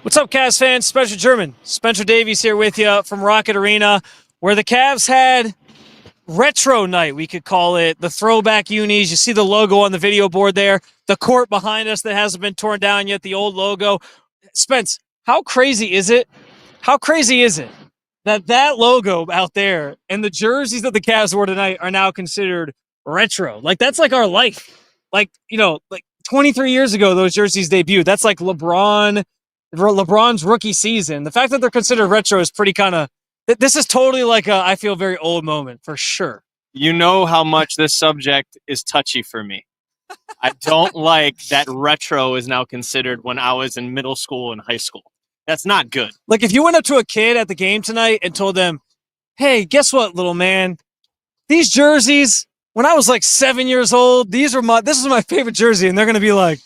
What's up, Cavs fans? Spencer German, Spencer Davies here with you from Rocket Arena, where the Cavs had retro night, we could call it. The throwback unis. You see the logo on the video board there. The court behind us that hasn't been torn down yet, the old logo. Spence, how crazy is it? How crazy is it that logo out there and the jerseys that the Cavs wore tonight are now considered retro? Like, that's like our life. Like, 23 years ago, those jerseys debuted. That's like LeBron's rookie season. The fact that they're considered retro is pretty kind of, this is totally like I feel very old moment for sure. You know how much this subject is touchy for me. I don't like that retro is now considered when I was in middle school and high school. That's not good. Like, if you went up to a kid at the game tonight and told them, hey, guess what, little man? These jerseys, when I was like 7 years old, this is my favorite jersey. And they're going to be like,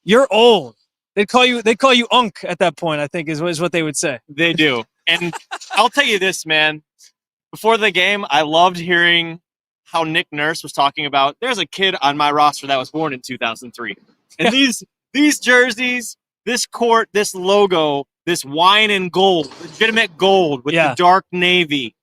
you're old. They'd call you Unk at that point, I think is what they would say. They do. And I'll tell you this, man. Before the game, I loved hearing how Nick Nurse was talking about, there's a kid on my roster that was born in 2003. And these jerseys, this court, this logo, this wine and gold, legitimate gold with the dark navy,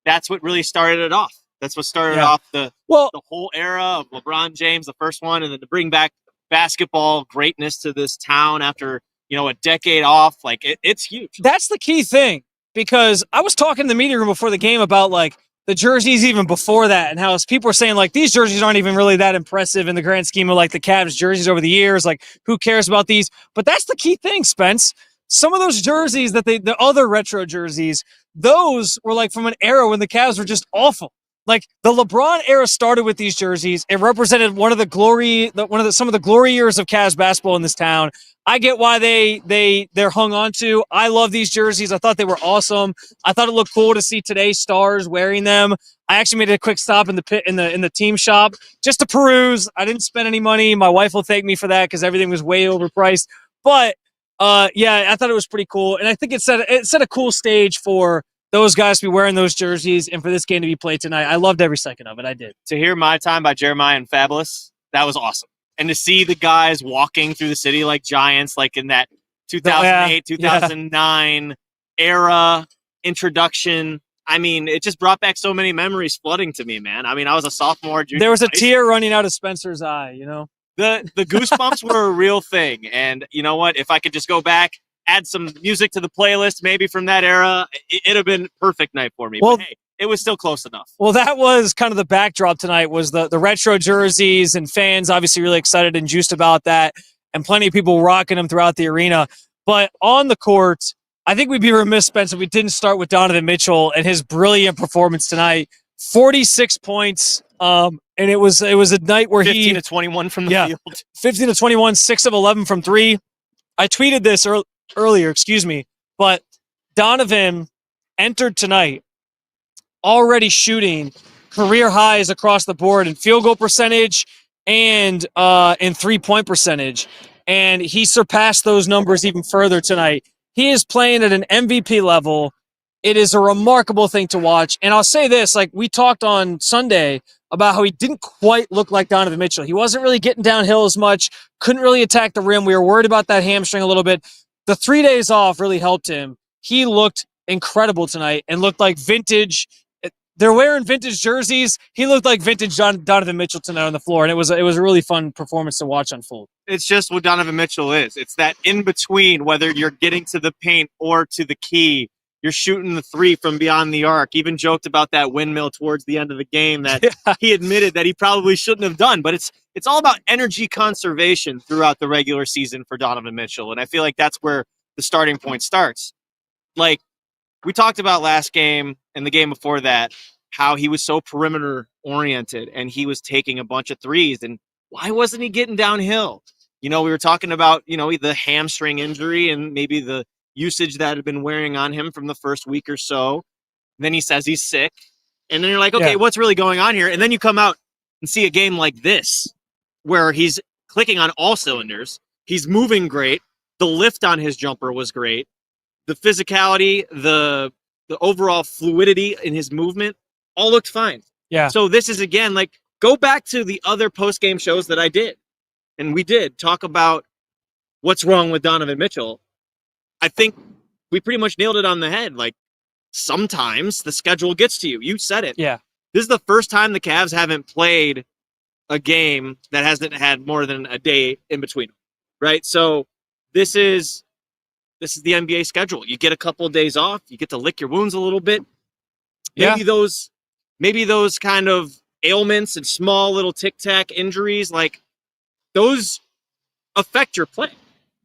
that's what really started it off. That's what started off the whole era of LeBron James, the first one, and then to bring back basketball greatness to this town after, a decade off. Like, it's huge. That's the key thing, because I was talking in the meeting room before the game about like the jerseys even before that, and how people were saying like these jerseys aren't even really that impressive in the grand scheme of like the Cavs jerseys over the years. Like, who cares about these? But that's the key thing, Spence. Some of those jerseys that the other retro jerseys, those were like from an era when the Cavs were just awful. Like, the LeBron era started with these jerseys. It represented some of the glory years of Cavs basketball in this town. I get why they're hung on to. I love these jerseys. I thought they were awesome. I thought it looked cool to see today's stars wearing them. I actually made a quick stop in the team shop just to peruse. I didn't spend any money. My wife will thank me for that because everything was way overpriced. But I thought it was pretty cool, and I think it set a cool stage for those guys to be wearing those jerseys and for this game to be played tonight. I loved every second of it. I did. To hear My Time by Jeremiah and Fabulous, that was awesome. And to see the guys walking through the city like giants, like in that 2008, 2009 era introduction. I mean, it just brought back so many memories flooding to me, man. I mean, I was a sophomore, junior. There was a tear running out of Spencer's eye, The goosebumps were a real thing. And you know what? If I could just go back, add some music to the playlist, maybe from that era, it'd have been a perfect night for me. Well, but hey, it was still close enough. Well, that was kind of the backdrop tonight, was the retro jerseys, and fans obviously really excited and juiced about that, and plenty of people rocking them throughout the arena. But on the court, I think we'd be remiss, Spencer, if we didn't start with Donovan Mitchell and his brilliant performance tonight. 46 points, and it was a night where 15 to 21 from the field. 15 to 21, 6 of 11 from three. I tweeted this earlier, but Donovan entered tonight already shooting career highs across the board in field goal percentage and in 3-point percentage. And he surpassed those numbers even further tonight. He is playing at an MVP level. It is a remarkable thing to watch. And I'll say this, like we talked on Sunday about how he didn't quite look like Donovan Mitchell. He wasn't really getting downhill as much, couldn't really attack the rim. We were worried about that hamstring a little bit. The 3 days off really helped him. He looked incredible tonight and looked like vintage. They're wearing vintage jerseys. He looked like vintage Donovan Mitchell tonight on the floor, and it was a really fun performance to watch unfold. It's just what Donovan Mitchell is. It's that in between, whether you're getting to the paint or to the key. You're shooting the three from beyond the arc. Even joked about that windmill towards the end of the game that he admitted that he probably shouldn't have done. But it's all about energy conservation throughout the regular season for Donovan Mitchell, and I feel like that's where the starting point starts. Like we talked about last game and the game before that, how he was so perimeter oriented and he was taking a bunch of threes. And why wasn't he getting downhill? We were talking about, the hamstring injury and maybe the usage that had been wearing on him from the first week or so. Then he says he's sick. And then you're like, okay, what's really going on here? And then you come out and see a game like this where he's clicking on all cylinders. He's moving great. The lift on his jumper was great. The physicality, the overall fluidity in his movement all looked fine. Yeah. So this is, again, like, go back to the other post-game shows that I did. And we did talk about what's wrong with Donovan Mitchell. I think we pretty much nailed it on the head. Like, sometimes the schedule gets to you. You said it. Yeah. This is the first time the Cavs haven't played a game that hasn't had more than a day in between, right? So this is the NBA schedule. You get a couple of days off. You get to lick your wounds a little bit. Maybe those kind of ailments and small little tic-tac injuries, like those affect your play.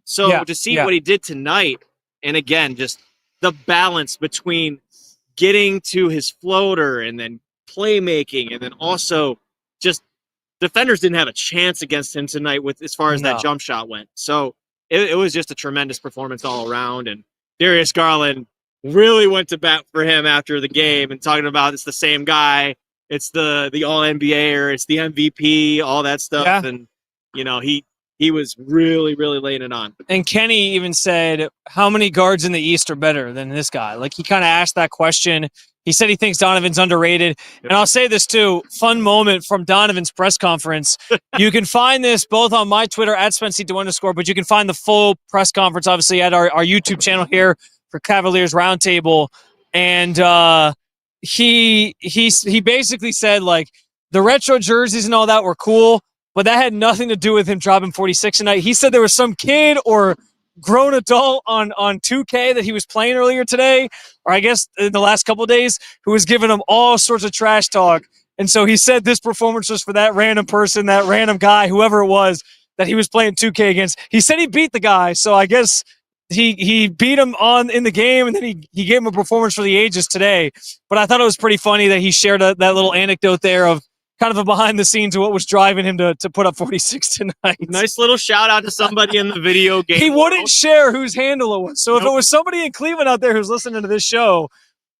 So to see what he did tonight, and again, just the balance between getting to his floater and then playmaking, and then also just defenders didn't have a chance against him tonight with as far as that jump shot went. So it was just a tremendous performance all around. And Darius Garland really went to bat for him after the game and talking about it's the same guy. It's the All-NBA or it's the MVP, all that stuff. Yeah. And, you know, he was really, really laying it on. And Kenny even said, how many guards in the East are better than this guy? Like, he kind of asked that question. He said he thinks Donovan's underrated. Yep. And I'll say this, too. Fun moment from Donovan's press conference. You can find this both on my Twitter, @SpenceD_, but you can find the full press conference, obviously, at our YouTube channel here for Cavaliers Roundtable. And he basically said, like, the retro jerseys and all that were cool, but that had nothing to do with him dropping 46 tonight. He said there was some kid or grown adult on 2K that he was playing earlier today, or I guess in the last couple of days, who was giving him all sorts of trash talk. And so he said this performance was for that random person, that random guy, whoever it was that he was playing 2K against. He said he beat the guy, so I guess he beat him in the game, and then he gave him a performance for the ages today. But I thought it was pretty funny that he shared that little anecdote there of kind of a behind the scenes of what was driving him to put up 46 tonight. Nice little shout out to somebody in the video game. He wouldn't share whose handle it was. So if it was somebody in Cleveland out there who's listening to this show,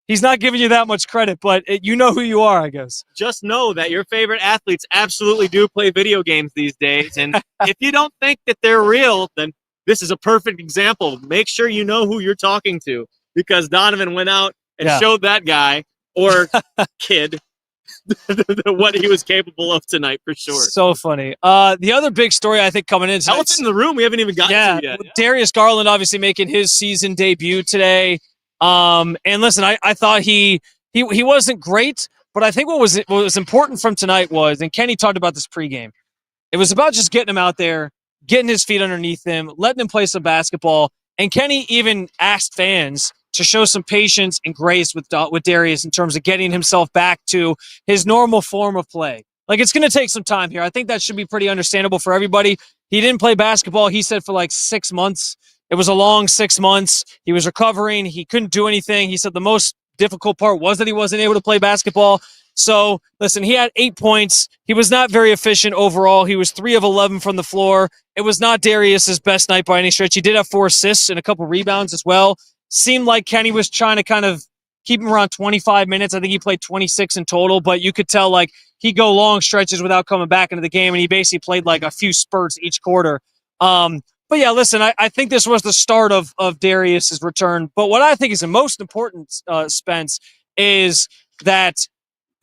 he's not giving you that much credit, but you know who you are, I guess. Just know that your favorite athletes absolutely do play video games these days. And if you don't think that they're real, then this is a perfect example. Make sure you know who you're talking to, because Donovan went out and showed that guy or kid what he was capable of tonight, for sure. So funny. The other big story I think coming in, elephant in the room we haven't even gotten to yet. Darius Garland obviously making his season debut today. And listen, I thought he wasn't great, but I think what was important from tonight was, and Kenny talked about this pregame, it was about just getting him out there, getting his feet underneath him, letting him play some basketball. And Kenny even asked fans to show some patience and grace with Darius in terms of getting himself back to his normal form of play. Like, it's going to take some time here. I think that should be pretty understandable for everybody. He didn't play basketball, he said, for like 6 months. It was a long 6 months. He was recovering. He couldn't do anything. He said the most difficult part was that he wasn't able to play basketball. So, listen, he had 8 points. He was not very efficient overall. He was 3 of 11 from the floor. It was not Darius's best night by any stretch. He did have 4 assists and a couple rebounds as well. Seemed like Kenny was trying to kind of keep him around 25 minutes. I think he played 26 in total, but you could tell, like, he'd go long stretches without coming back into the game, and he basically played like a few spurts each quarter. But yeah, listen, I think this was the start of Darius's return. But what I think is the most important, Spence, is that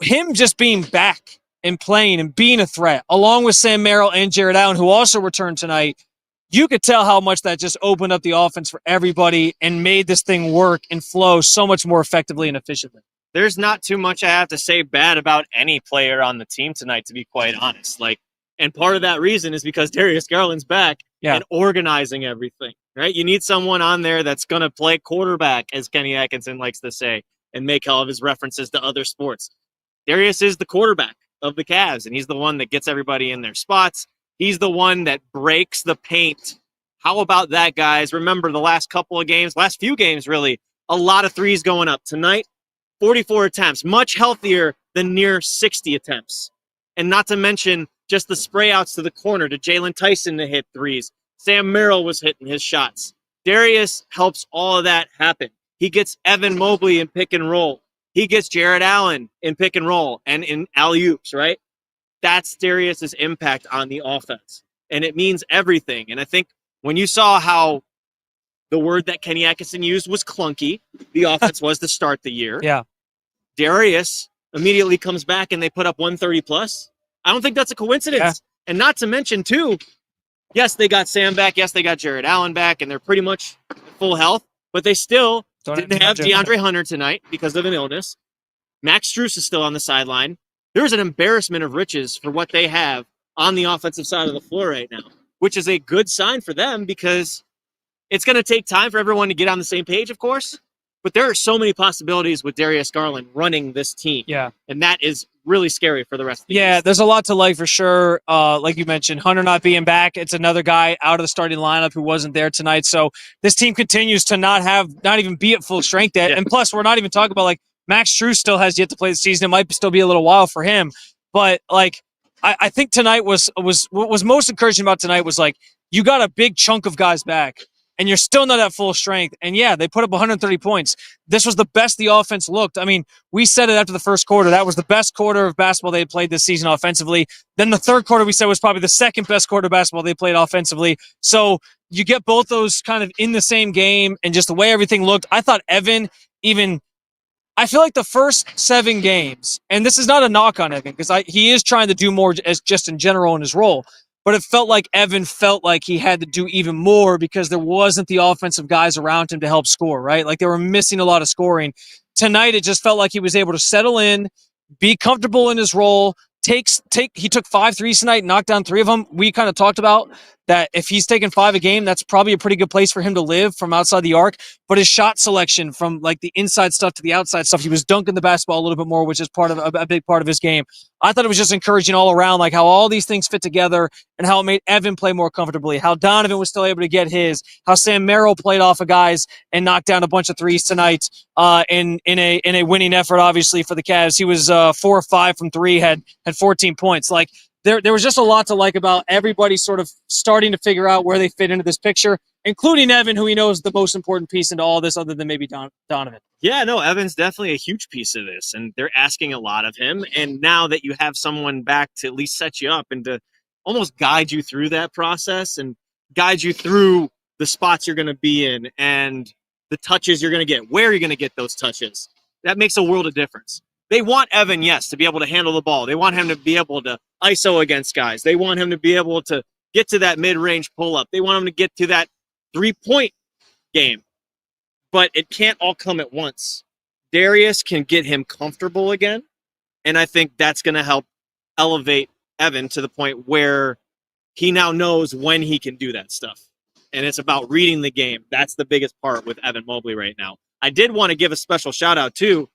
him just being back and playing and being a threat, along with Sam Merrill and Jared Allen, who also returned tonight, you could tell how much that just opened up the offense for everybody and made this thing work and flow so much more effectively and efficiently. There's not too much I have to say bad about any player on the team tonight, to be quite honest. And part of that reason is because Darius Garland's back and organizing everything, right? You need someone on there that's going to play quarterback, as Kenny Atkinson likes to say, and make all of his references to other sports. Darius is the quarterback of the Cavs, and he's the one that gets everybody in their spots. He's the one that breaks the paint. How about that, guys? Remember the last few games, really, a lot of threes going up. Tonight, 44 attempts, much healthier than near 60 attempts. And not to mention just the spray outs to the corner to Jalen Tyson to hit threes. Sam Merrill was hitting his shots. Darius helps all of that happen. He gets Evan Mobley in pick and roll. He gets Jared Allen in pick and roll and in alley-oops, right? That's Darius's impact on the offense. And it means everything. And I think when you saw how the word that Kenny Atkinson used was clunky, the offense was to start the year. Yeah. Darius immediately comes back and they put up 130 plus. I don't think that's a coincidence. Yeah. And not to mention, too, yes, they got Sam back. Yes, they got Jared Allen back. And they're pretty much full health, but they still Don't didn't have DeAndre Hunter tonight because of an illness. Max Strus is still on the sideline. There's an embarrassment of riches for what they have on the offensive side of the floor right now, which is a good sign for them because it's going to take time for everyone to get on the same page, of course. But there are so many possibilities with Darius Garland running this team. Yeah. And that is really scary for the rest of the Yeah, East. there's a lot to like for sure. Like you mentioned, Hunter not being back. It's another guy out of the starting lineup who wasn't there tonight. So this team continues to not even be at full strength yet. Yeah. And plus, we're not even talking about like Max Strus still has yet to play the season. It might still be a little while for him. But like, I think tonight was what was most encouraging about tonight was like you got a big chunk of guys back. And you're still not at full strength. And yeah, they put up 130 points. This was the best the offense looked. I mean, we said it after the first quarter. That was the best quarter of basketball they had played this season offensively. Then the third quarter we said was probably the second best quarter of basketball they played offensively. So you get both those kind of in the same game and just the way everything looked. I thought Evan I feel like the first 7 games, and this is not a knock on Evan because he is trying to do more as just in general in his role. But it felt like Evan felt like he had to do even more because there wasn't the offensive guys around him to help score, right? Like they were missing a lot of scoring. Tonight, it just felt like he was able to settle in, be comfortable in his role. He took 5 threes tonight, knocked down 3 of them. We kind of talked about that if he's taking 5 a game, that's probably a pretty good place for him to live from outside the arc. But his shot selection from like the inside stuff to the outside stuff, he was dunking the basketball a little bit more, which is part of a big part of his game. I thought it was just encouraging all around, like how all these things fit together and how it made Evan play more comfortably, how Donovan was still able to get his, how Sam Merrill played off of guys and knocked down a bunch of threes tonight in a winning effort, obviously, for the Cavs. He was 4 or 5 from 3, had 14 points. Like there was just a lot to like about everybody sort of starting to figure out where they fit into this picture, including Evan, who he knows is the most important piece into all this other than maybe Donovan. Yeah, no, Evan's definitely a huge piece of this, and they're asking a lot of him. And now that you have someone back to at least set you up and to almost guide you through that process and guide you through the spots you're going to be in and the touches you're going to get, where you're going to get those touches, that makes a world of difference. They want Evan, yes, to be able to handle the ball. They want him to be able to ISO against guys. They want him to be able to get to that mid-range pull-up. They want him to get to that three-point game. But it can't all come at once. Darius can get him comfortable again, and I think that's going to help elevate Evan to the point where he now knows when he can do that stuff. And it's about reading the game. That's the biggest part with Evan Mobley right now. I did want to give a special shout-out, too.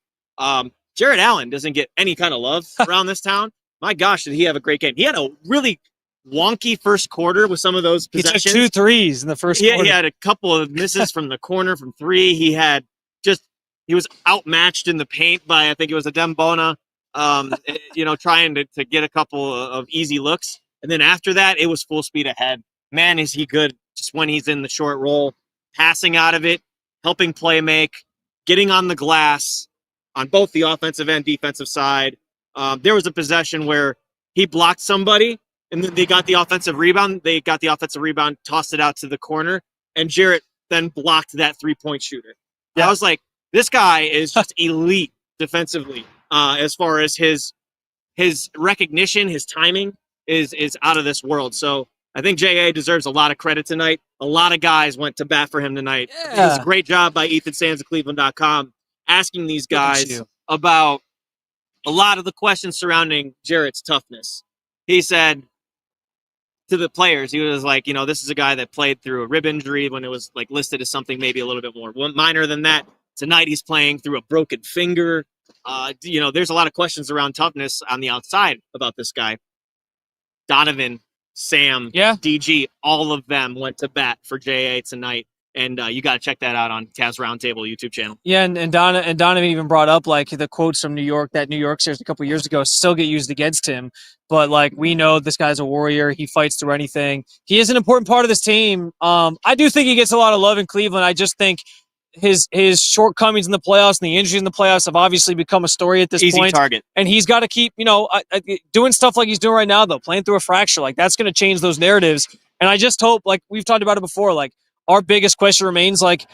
Jared Allen doesn't get any kind of love around this town. My gosh, did he have a great game. He had a really wonky first quarter with some of those possessions. He took 2 threes in the first quarter. He had a couple of misses from the corner from 3. He was outmatched in the paint by, I think it was a Dembona, trying to get a couple of easy looks. And then after that, it was full speed ahead. Man, is he good just when he's in the short roll, passing out of it, helping play make, getting on the glass on both the offensive and defensive side. There was a possession where he blocked somebody, and then they got the offensive rebound. Tossed it out to the corner, and Jarrett then blocked that three-point shooter. Yeah. I was like, this guy is just elite defensively as far as his recognition, his timing is out of this world. So I think J.A. deserves a lot of credit tonight. A lot of guys went to bat for him tonight. Yeah. It was a great job by Ethan Sands of Cleveland.com asking these guys about a lot of the questions surrounding Jarrett's toughness. He said to the players, he was like, this is a guy that played through a rib injury when it was like listed as something maybe a little bit more minor than that. Tonight he's playing through a broken finger. There's a lot of questions around toughness on the outside about this guy. Donovan, Sam, DG, all of them went to bat for JA tonight. And you got to check that out on Cavs Roundtable YouTube channel. Yeah, and Donovan even brought up like the quotes from New York, that New York series a couple years ago still get used against him. But like we know this guy's a warrior. He fights through anything. He is an important part of this team. I do think he gets a lot of love in Cleveland. I just think his shortcomings in the playoffs and the injuries in the playoffs have obviously become a story at this point. Easy target. And he's got to keep, doing stuff like he's doing right now, though, playing through a fracture. Like that's going to change those narratives. And I just hope, like we've talked about it before, like our biggest question remains, like,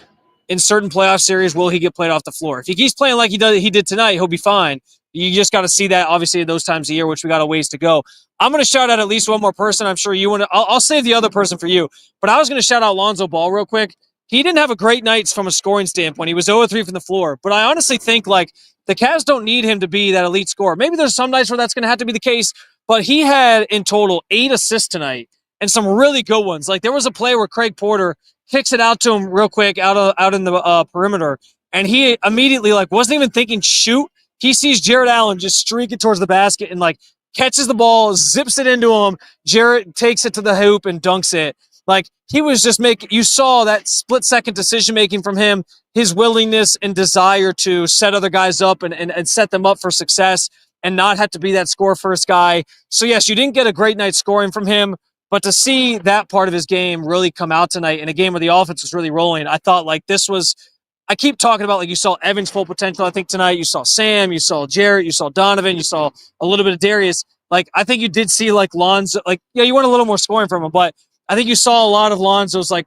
in certain playoff series, will he get played off the floor? If he keeps playing like he did tonight, he'll be fine. You just got to see that, obviously, those times a year, which we got a ways to go. I'm going to shout out at least one more person. I'm sure you want to – I'll save the other person for you. But I was going to shout out Lonzo Ball real quick he didn't have a great night from a scoring standpoint. He was 0-3 from the floor. But I honestly think, like, the Cavs don't need him to be that elite scorer. Maybe there's some nights where that's going to have to be the case, but he had in total 8 assists tonight and some really good ones. Like, there was a play where Craig Porter kicks it out to him real quick out in the perimeter, and he immediately, like, wasn't even thinking shoot. He sees Jared Allen just streaking towards the basket and, like, catches the ball, zips it into him. Jared takes it to the hoop and dunks it. Like, he was just you saw that split-second decision-making from him, his willingness and desire to set other guys up and set them up for success and not have to be that score-first guy. So, yes, you didn't get a great night scoring from him, but to see that part of his game really come out tonight in a game where the offense was really rolling, I thought, like, this was – I keep talking about, like, you saw Evan's full potential, I think, tonight. You saw Sam, you saw Jarrett, you saw Donovan, you saw a little bit of Darius. Like, I think you did see, like, Lonzo – like, yeah, you want a little more scoring from him, but – I think you saw a lot of Lonzo's like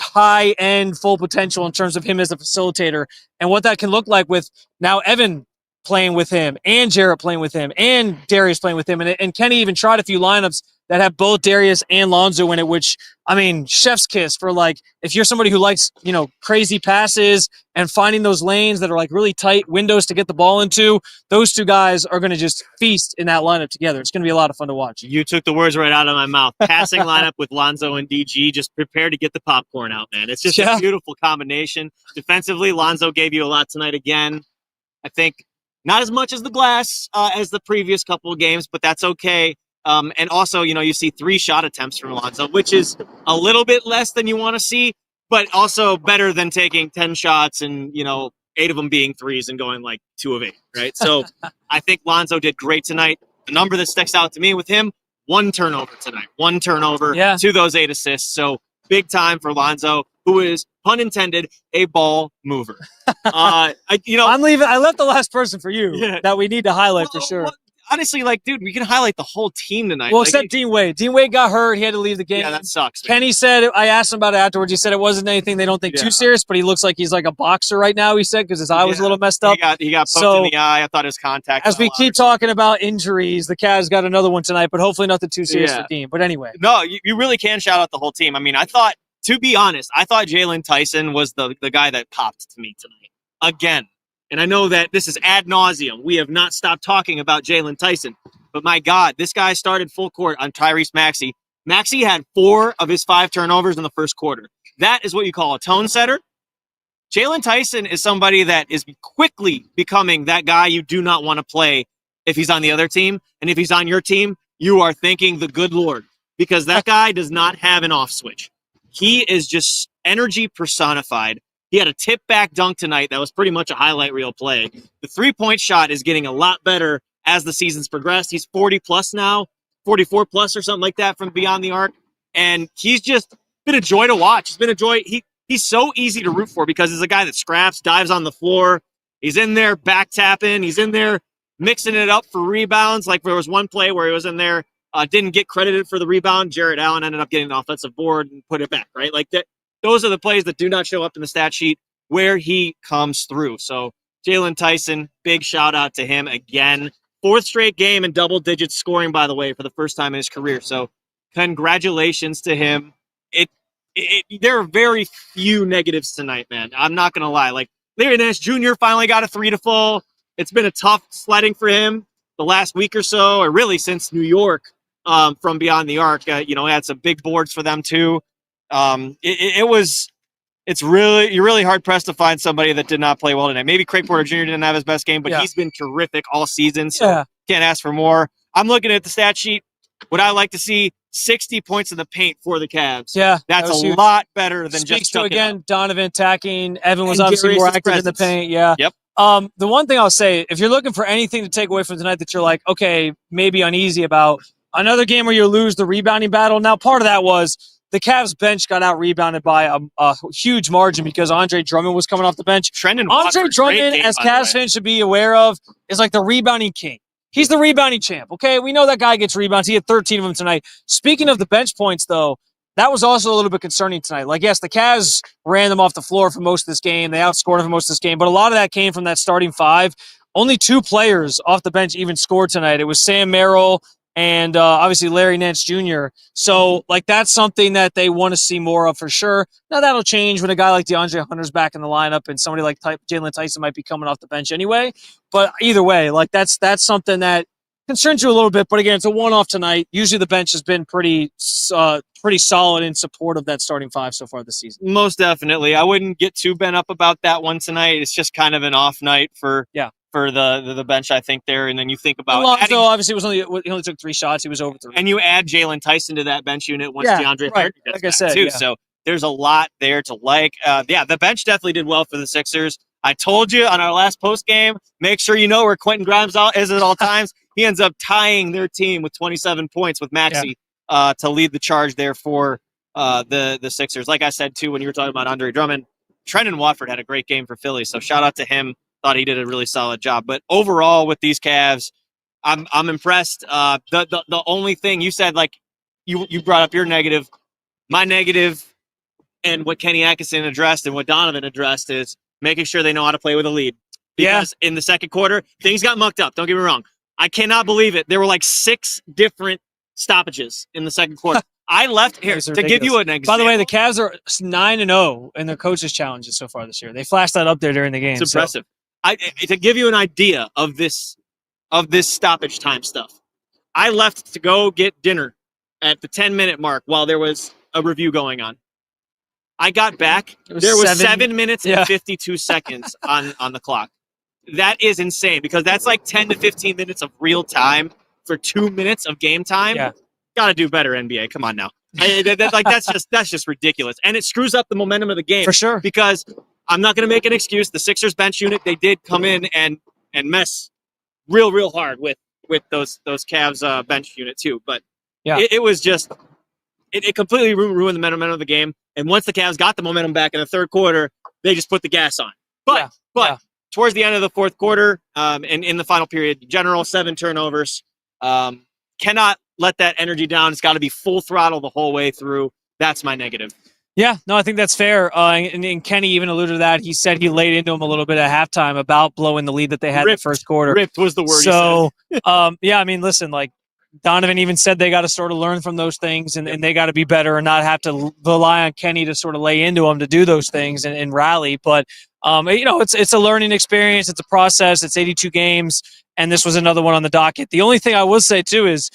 high-end full potential in terms of him as a facilitator and what that can look like with now Evan playing with him and Jarrett playing with him and Darius playing with him. And Kenny even tried a few lineups that have both Darius and Lonzo in it, which, I mean, chef's kiss for, like, if you're somebody who likes, you know, crazy passes and finding those lanes that are like really tight windows to get the ball into, those two guys are going to just feast in that lineup together. It's going to be a lot of fun to watch. You took the words right out of my mouth. Passing lineup with Lonzo and DG, just prepare to get the popcorn out, man. It's just a beautiful combination. Defensively, Lonzo gave you a lot tonight again. I think not as much as the glass as the previous couple of games, but that's okay. And also, you know, you see 3 shot attempts from Lonzo, which is a little bit less than you want to see, but also better than taking 10 shots and, you know, 8 of them being threes and going like 2 of 8, right? So I think Lonzo did great tonight. The number that sticks out to me with him, 1 turnover tonight. 1 turnover to those 8 assists. So big time for Lonzo, who is, pun intended, a ball mover. I'm leaving. I left the last person for you that we need to highlight for sure. Honestly, like, dude, we can highlight the whole team tonight. Well, except Dean Wade. Dean Wade got hurt. He had to leave the game. Yeah, that sucks, man. Kenny said, I asked him about it afterwards. He said it wasn't anything they don't think too serious, but he looks like he's like a boxer right now, he said, because his eye was a little messed up. He got poked in the eye. I thought his contact. As we keep talking about injuries, the Cavs got another one tonight, but hopefully nothing too serious for Dean. But anyway. No, you really can shout out the whole team. I mean, to be honest, I thought Jalen Tyson was the guy that popped to me tonight. Again. And I know that this is ad nauseum. We have not stopped talking about Jalen Tyson. But my God, this guy started full court on Tyrese Maxey. Maxey had 4 of his 5 turnovers in the first quarter. That is what you call a tone setter. Jalen Tyson is somebody that is quickly becoming that guy you do not want to play if he's on the other team. And if he's on your team, you are thanking the good Lord, because that guy does not have an off switch. He is just energy personified. He had a tip-back dunk tonight that was pretty much a highlight reel play. The three-point shot is getting a lot better as the season's progressed. He's 40-plus now, 44-plus or something like that from beyond the arc. And he's just been a joy to watch. It's been a joy. He's so easy to root for because he's a guy that scraps, dives on the floor. He's in there back tapping. He's in there mixing it up for rebounds. Like there was one play where he was in there, didn't get credited for the rebound. Jared Allen ended up getting the offensive board and put it back, right? Like that. Those are the plays that do not show up in the stat sheet where he comes through. So Jalen Tyson, big shout out to him again. 4th straight game in double digits scoring, by the way, for the first time in his career. So congratulations to him. There are very few negatives tonight, man. I'm not going to lie. Like Larry Nance Jr. finally got a 3 to full. It's been a tough sledding for him the last week or so, or really since New York from beyond the arc. Had some big boards for them too. It's really, you're really hard pressed to find somebody that did not play well tonight. Maybe Craig Porter Jr. didn't have his best game, but he's been terrific all season. So can't ask for more. I'm looking at the stat sheet. Would I like to see 60 points in the paint for the Cavs? Yeah. That's a lot better than Speaks just to, again, Donovan attacking. Evan was And obviously more Darius' active in the presence. paint. Yeah. Yep. The one thing I'll say, if you're looking for anything to take away from tonight that you're like, okay, maybe uneasy about, another game where you lose the rebounding battle. Now, part of that was the Cavs bench got out-rebounded by a huge margin because Andre Drummond was coming off the bench. Andre Drummond, as Cavs fans should be aware of, is like the rebounding king. He's the rebounding champ, okay? We know that guy gets rebounds. He had 13 of them tonight. Speaking of the bench points, though, that was also a little bit concerning tonight. Like, yes, the Cavs ran them off the floor for most of this game. They outscored them for most of this game. But a lot of that came from that starting 5. Only 2 players off the bench even scored tonight. It was Sam Merrill and obviously Larry Nance Jr. So, like, that's something that they want to see more of for sure. Now, that'll change when a guy like DeAndre Hunter's back in the lineup and somebody like Jalen Tyson might be coming off the bench anyway. But either way, like, that's something that concerns you a little bit. But again, it's a one-off tonight. Usually the bench has been pretty solid in support of that starting five so far this season. Most definitely. I wouldn't get too bent up about that one tonight. It's just kind of an off night for the bench, I think, there. And then you think about Lonzo, obviously, he only took 3 shots. He was over 3. And you add Jalen Tyson to that bench unit once DeAndre Hunter gets like I said, too. So there's a lot there to like. The bench definitely did well for the Sixers. I told you on our last post game, make sure you know where Quentin Grimes is at all times. He ends up tying their team with 27 points with Maxey to lead the charge there for the Sixers. Like I said, too, when you were talking about Andre Drummond, Trendon Watford had a great game for Philly. So shout out to him. Thought he did a really solid job. But overall with these Cavs, I'm impressed. The only thing you said, like you brought up your negative, my negative, and what Kenny Atkinson addressed and what Donovan addressed is making sure they know how to play with a lead. Because in the second quarter, things got mucked up. Don't get me wrong. I cannot believe it. There were like 6 different stoppages in the second quarter. I left here to give you an example. By the way, the Cavs are 9-0 in their coaches' challenges so far this year. They flashed that up there during the game. It's impressive. To give you an idea of this stoppage time stuff, I left to go get dinner at the 10-minute mark while there was a review going on. I got back. There was 7 minutes and 52 seconds on the clock. That is insane because that's like 10 to 15 minutes of real time for 2 minutes of game time. Yeah. Got to do better, NBA. Come on now. That's just ridiculous. And it screws up the momentum of the game. For sure. Because I'm not going to make an excuse. The Sixers bench unit, they did come in and mess real hard with those Cavs bench unit too. But it was just it completely ruined the momentum of the game. And once the Cavs got the momentum back in the third quarter, they just put the gas on. But towards the end of the fourth quarter, and in the final period, in general, 7 turnovers. Cannot let that energy down. It's got to be full throttle the whole way through. That's my negative. Yeah, no, I think that's fair. And Kenny even alluded to that. He said he laid into him a little bit at halftime about blowing the lead that they had in the first quarter. Ripped was the word so, he said. I mean, listen, like Donovan even said they got to sort of learn from those things and they got to be better and not have to rely on Kenny to sort of lay into them to do those things and rally. But, it's a learning experience. It's a process. It's 82 games, and this was another one on the docket. The only thing I will say, too, is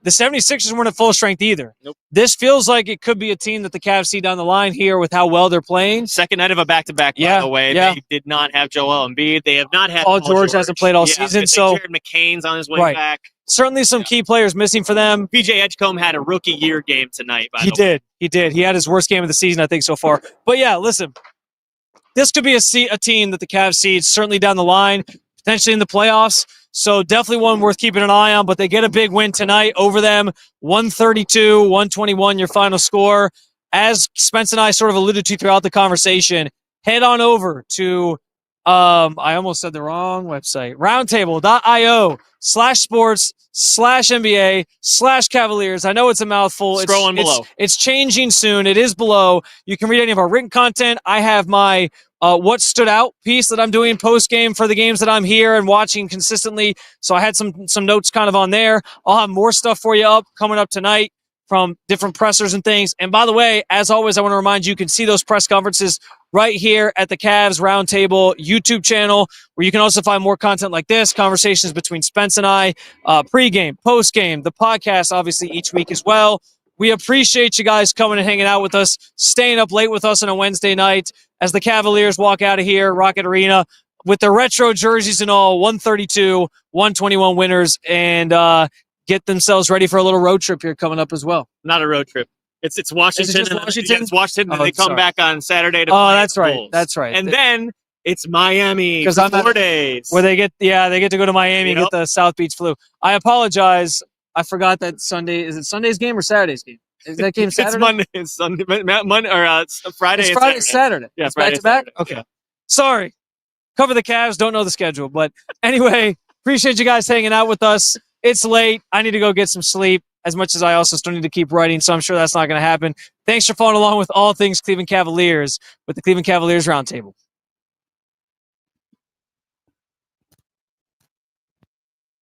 the 76ers weren't at full strength either. Nope. This feels like it could be a team that the Cavs see down the line here with how well they're playing. Second night of a back-to-back, by the way. Yeah. They did not have Joel Embiid. They have not had Paul George hasn't played all season. So Jared McCain's on his way back. Certainly some key players missing for them. PJ Edgecombe had a rookie year game tonight, by the way. He did. He had his worst game of the season, I think, so far. But, listen, this could be a team that the Cavs see certainly down the line, potentially in the playoffs. So definitely one worth keeping an eye on, but they get a big win tonight over them, 132-121, your final score. As Spence and I sort of alluded to throughout the conversation, head on over to, I almost said the wrong website, roundtable.io/sports/NBA/Cavaliers. I know it's a mouthful. Scrolling below. It's changing soon. It is below. You can read any of our written content. I have my what stood out piece that I'm doing post game for the games that I'm here and watching consistently. So I had some notes kind of on there. I'll have more stuff for you coming up tonight from different pressers and things. And by the way, as always, I want to remind you, you can see those press conferences right here at the Cavs Roundtable YouTube channel, where you can also find more content like this, conversations between Spence and I, pregame, postgame, the podcast, obviously each week as well. We appreciate you guys coming and hanging out with us, staying up late with us on a Wednesday night as the Cavaliers walk out of here, Rocket Arena, with their retro jerseys and all, 132-121 winners, and get themselves ready for a little road trip here coming up as well. Not a road trip. It's Washington. Is it just Washington? It's Washington, and they come back on Saturday to play that's right. Bulls. That's right. And then it's Miami for 4 days. Where they get to go to Miami and get the South Beach flu. I apologize. I forgot that Sunday. Is it Sunday's game or Saturday's game? Is that game Saturday? It's Monday. It's Sunday. Monday or Friday. It's Friday. Saturday. Yeah, it's Friday. Back to back. Saturday. Okay. Yeah. Sorry. Cover the Cavs. Don't know the schedule, but anyway, appreciate you guys hanging out with us. It's late. I need to go get some sleep. As much as I also still need to keep writing, so I'm sure that's not going to happen. Thanks for following along with all things Cleveland Cavaliers with the Cleveland Cavaliers Roundtable.